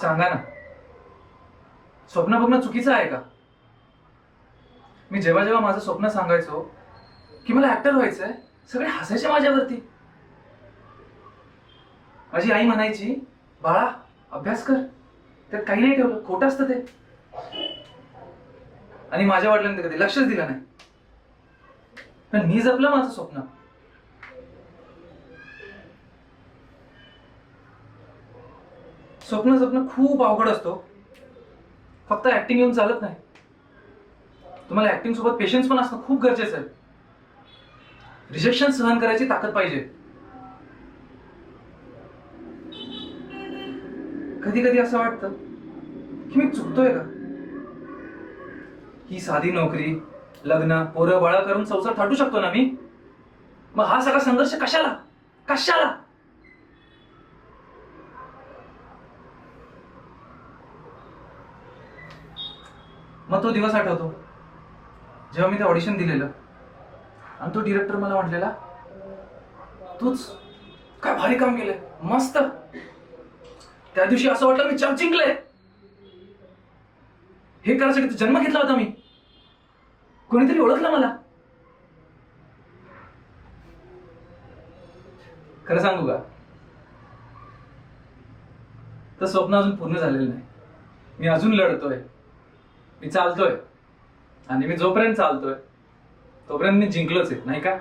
सांगा ना, स्वप्न बघणं चुकीचं आहे का? मी जेव्हा जेव्हा माझं स्वप्न सांगायचो की मला ऍक्टर व्हायचंय, सगळे हसायचे माझ्यावरती. माझी आई म्हणायची, बाळा अभ्यास कर, त्यात काही नाही ठेवलं, खोटं असतं ते. आणि माझ्या वडिलांनी कधी लक्षच दिलं नाही. पण मी जपलं माझं स्वप्न. स्वप्न जपणं खूप अवघड असतो. फक्त ऍक्टिंग येऊन चालत नाही. तुम्हाला ऍक्टिंग सोबत पेशन्स पण असणं खूप गरजेचं आहे. रिजेक्शन सहन करायची ताकद पाहिजे. कधी कधी असं वाटतं की मी चुकतोय का? ही साधी नोकरी, लग्न, पोरं बाळा करून संसार थाटू शकतो ना मी. मग हा सगळा संघर्ष कशाला कशाला? मग तो दिवस आठवतो जेव्हा मी ते ऑडिशन दिलेलं आणि तो डिरेक्टर मला म्हटलेला, तूच काय भारी काम केलंय, मस्त. त्या दिवशी असं वाटलं मी जग जिंकलंय. हे करायसाठी जन्म घेतला होता मी. कोणीतरी ओळखलं मला. खरं सांगू का, तर स्वप्न अजून पूर्ण झालेलं नाही. मी अजून लढतोय, मी चालतोय. आणि मी जोपर्यंत चालतोय तोपर्यंत मी जिंकलोच आहे, नाही का?